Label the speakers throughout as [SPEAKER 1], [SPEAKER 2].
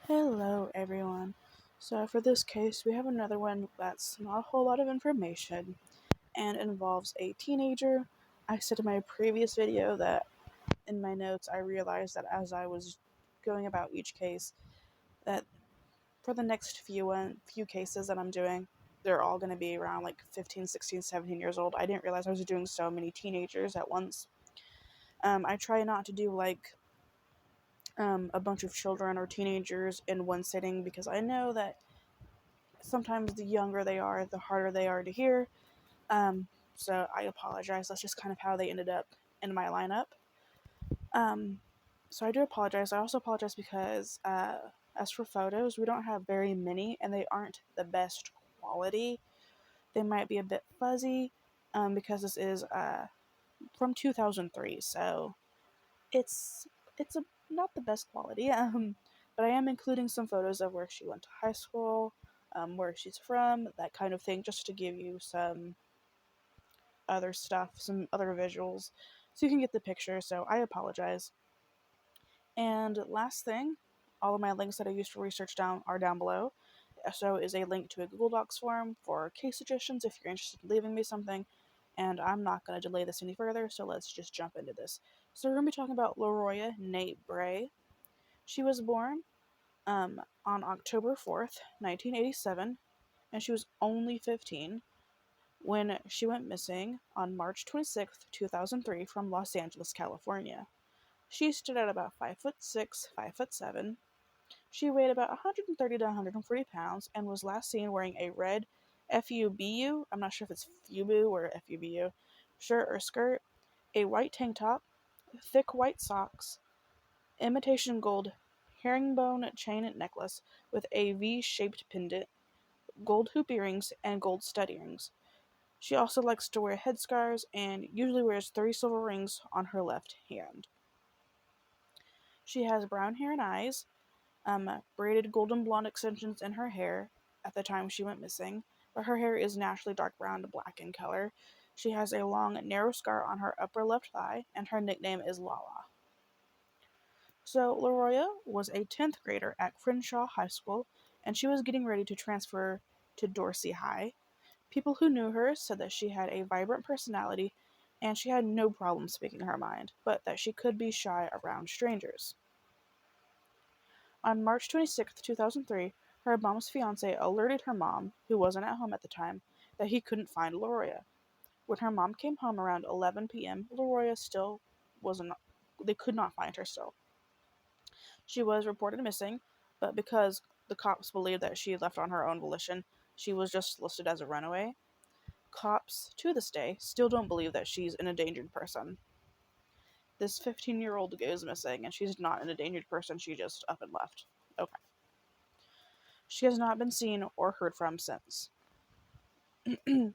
[SPEAKER 1] Hello, everyone. So, for this case, we have another one that's not a whole lot of information and involves a teenager. I said in my previous video that in my notes I realized that as I was going about each case, that for the next few cases that I'm doing, they're all going to be around like 15, 16, 17 years old. I didn't realize I was doing so many teenagers at once. I try not to do like a bunch of children or teenagers in one sitting because I know that sometimes the younger they are, the harder they are to hear. Um, so I apologize. That's just kind of how they ended up in my lineup. Um, so I do apologize. I also apologize because as for photos, we don't have very many, and they aren't the best quality. They might be a bit fuzzy because this is from 2003, so it's a not the best quality. But I am including some photos of where she went to high school, where she's from, that kind of thing, just to give you some other stuff, some other visuals, so you can get the picture. So I apologize. And last thing, all of my links that I used for research down below. So is a link to a Google Docs form for case suggestions if you're interested in leaving me something. And I'm not going to delay this any further, so let's just jump into this. So we're going to be talking about Laroya Nate Bray. She was born on October 4th, 1987, and she was only 15 when she went missing on March 26th, 2003, from Los Angeles, California. She stood at about 5'6", 5'7". She weighed about 130 to 140 pounds and was last seen wearing a red FUBU, I'm not sure if it's FUBU or FUBU, shirt or skirt, a white tank top, thick white socks, imitation gold herringbone chain necklace with a V-shaped pendant, gold hoop earrings, and gold stud earrings. She also likes to wear headscarves and usually wears 3 silver rings on her left hand. She has brown hair and eyes, braided golden blonde extensions in her hair at the time she went missing, but her hair is naturally dark brown to black in color. She has a long, narrow scar on her upper left thigh, and her nickname is Lala. So, Laroya was a 10th grader at Crenshaw High School, and she was getting ready to transfer to Dorsey High. People who knew her said that she had a vibrant personality and she had no problem speaking her mind, but that she could be shy around strangers. On March 26th, 2003, her mom's fiance alerted her mom, who wasn't at home at the time, that he couldn't find Laroya. When her mom came home around 11 p.m., Laroya still wasn't. They could not find her still. She was reported missing, but because the cops believed that she had left on her own volition, she was just listed as a runaway. Cops, to this day, still don't believe that she's an endangered person. This 15-year-old goes missing, and she's not an endangered person, she just up and left. Okay. She has not been seen or heard from since. In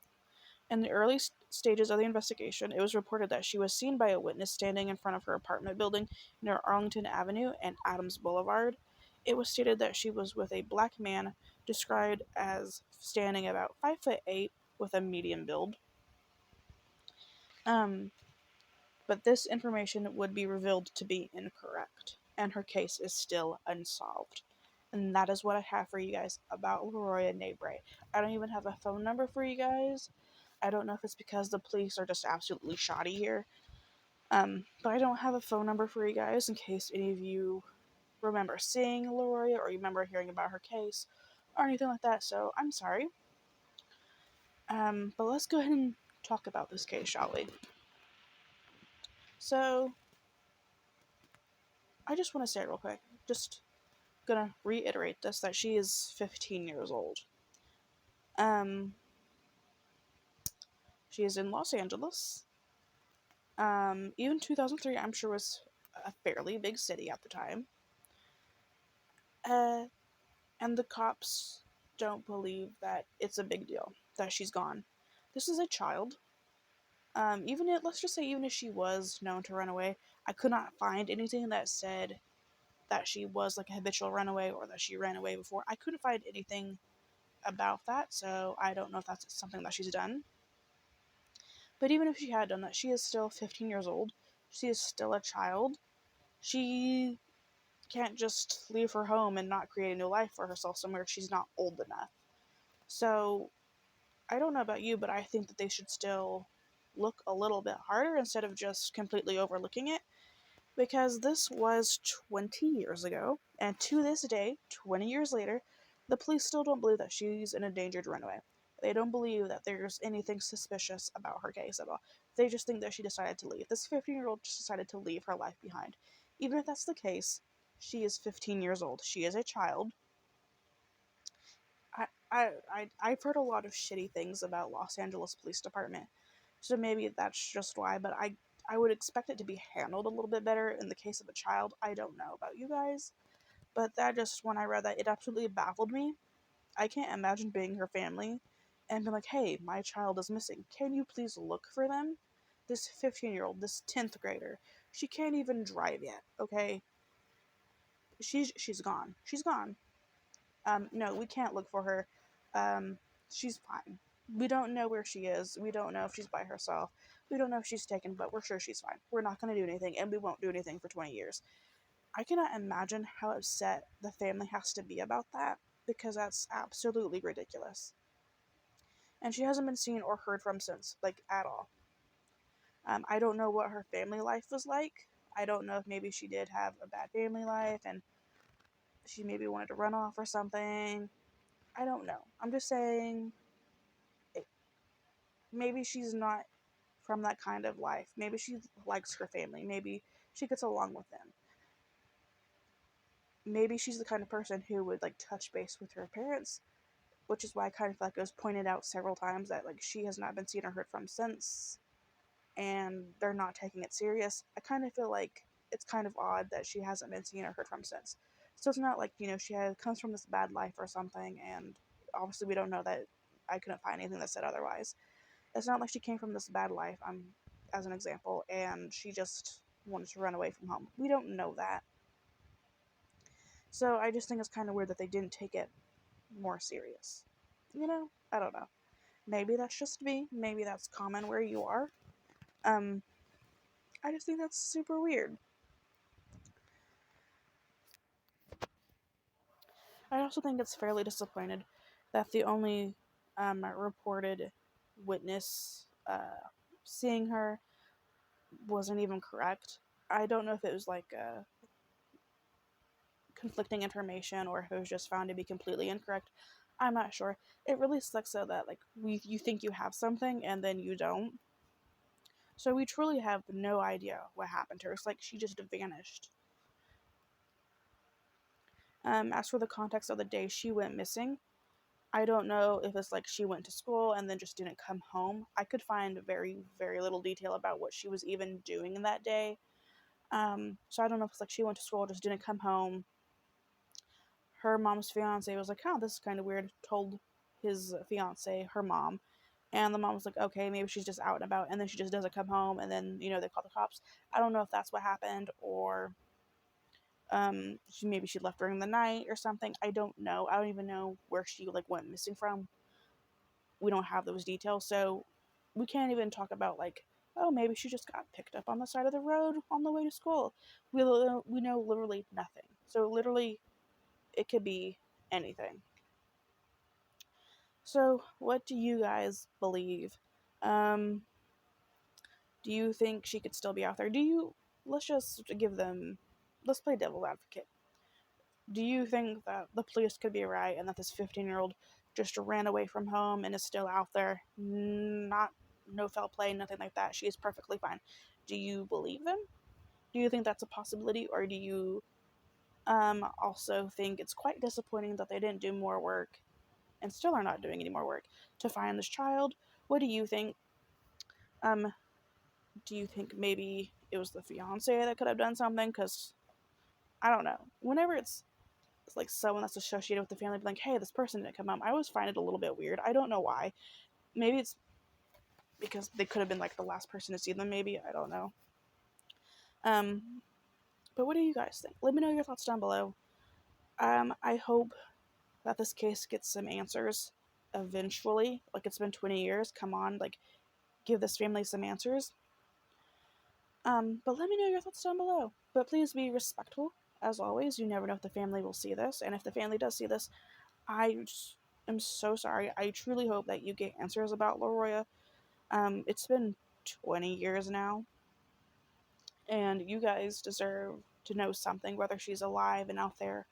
[SPEAKER 1] the early stages of the investigation, it was reported that she was seen by a witness standing in front of her apartment building near Arlington Avenue and Adams Boulevard. It was stated that she was with a black man described as standing about 5'8" with a medium build. Um, but this information would be revealed to be incorrect, and her case is still unsolved. And that is what I have for you guys about Laroya Nabray. I don't even have a phone number for you guys. I don't know if it's because the police are just absolutely shoddy here. But I don't have a phone number for you guys in case any of you remember seeing Laroya or you remember hearing about her case or anything like that. So I'm sorry. But let's go ahead and talk about this case, shall we? So I just want to say real quick, just gonna reiterate this, that she is 15 years old. Um, she is in Los Angeles. Even 2003, I'm sure, was a fairly big city at the time. Uh, and the cops don't believe that it's a big deal that she's gone. This is a child. Let's just say, even if she was known to run away, I could not find anything that said that she was like a habitual runaway or that she ran away before. I couldn't find anything about that, so I don't know if that's something that she's done. But even if she had done that, she is still 15 years old. She is still a child. She can't just leave her home and not create a new life for herself somewhere she's not old enough. So I don't know about you, but I think that they should still look a little bit harder instead of just completely overlooking it, because this was 20 years ago, and to this day, 20 years later, the police still don't believe that she's an endangered runaway. They don't believe that there's anything suspicious about her case at all. They just think that she decided to leave. This 15-year-old just decided to leave her life behind. Even if that's the case, she is 15 years old. She is a child. I've heard a lot of shitty things about Los Angeles Police Department, so maybe that's just why. But I would expect it to be handled a little bit better in the case of a child. I don't know about you guys, but that just when I read that, it absolutely baffled me. I can't imagine being her family and being like, "Hey, my child is missing. Can you please look for them?" This 15-year-old, this 10th grader, she can't even drive yet. Okay, she's gone. She's gone. No, we can't look for her. She's fine. We don't know where she is. We don't know if she's by herself. We don't know if she's taken, but we're sure she's fine. We're not going to do anything, and we won't do anything for 20 years. I cannot imagine how upset the family has to be about that, because that's absolutely ridiculous. And she hasn't been seen or heard from since, like, at all. I don't know what her family life was like. I don't know if maybe she did have a bad family life and she maybe wanted to run off or something. I don't know. I'm just saying, maybe she's not from that kind of life. Maybe she likes her family. Maybe she gets along with them. Maybe she's the kind of person who would like touch base with her parents, which is why I kind of feel like it was pointed out several times that like she has not been seen or heard from since, and they're not taking it serious. I kind of feel like it's kind of odd that she hasn't been seen or heard from since. So it's not like, she comes from this bad life or something, and obviously we don't know that. I couldn't find anything that said otherwise. It's not like she came from this bad life, as an example, and she just wanted to run away from home. We don't know that. So I just think it's kind of weird that they didn't take it more serious. I don't know. Maybe that's just me. Maybe that's common where you are. Um, I just think that's super weird. I also think it's fairly disappointed that the only reported witness seeing her wasn't even correct. I don't know if it was like conflicting information or if it was just found to be completely incorrect. I'm not sure. It really sucks though that like you think you have something and then you don't. So we truly have no idea what happened to her. It's like she just vanished. As for the context of the day she went missing, I don't know if it's like she went to school and then just didn't come home. I could find very, very little detail about what she was even doing in that day. So I don't know if it's like she went to school, just didn't come home. Her mom's fiance was like, "Oh, this is kind of weird." Told his fiance, her mom, and the mom was like, "Okay, maybe she's just out and about," and then she just doesn't come home, and then they call the cops. I don't know if that's what happened, or maybe she left during the night or something. I don't know. I don't even know where she like went missing from. We don't have those details, so we can't even talk about like, oh, maybe she just got picked up on the side of the road on the way to school. We know literally nothing. So literally, it could be anything. So, what do you guys believe? Um, do you think she could still be out there? Let's just give them, let's play devil's advocate. Do you think that the police could be right and that this 15-year-old just ran away from home and is still out there? Not, no foul play, nothing like that. She is perfectly fine. Do you believe them? Do you think that's a possibility? Or do you also think it's quite disappointing that they didn't do more work and still are not doing any more work to find this child? What do you think? Um, do you think maybe it was the fiance that could have done something? Because I don't know. Whenever it's like someone that's associated with the family, like, hey, this person didn't come home, I always find it a little bit weird. I don't know why. Maybe it's because they could have been like the last person to see them. Maybe I don't know. Um, but what do you guys think? Let me know your thoughts down below. I hope that this case gets some answers eventually. Like, it's been 20 years. Come on, like, give this family some answers. But let me know your thoughts down below. But please be respectful as always, you never know if the family will see this, and if the family does see this, I just am so sorry. I truly hope that you get answers about Laroya. It's been 20 years now, and you guys deserve to know something, whether she's alive and out there,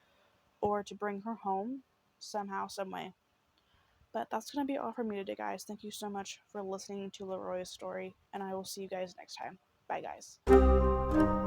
[SPEAKER 1] or to bring her home somehow, some way. But that's going to be all from me today, guys. Thank you so much for listening to Laroya's story, and I will see you guys next time. Bye, guys.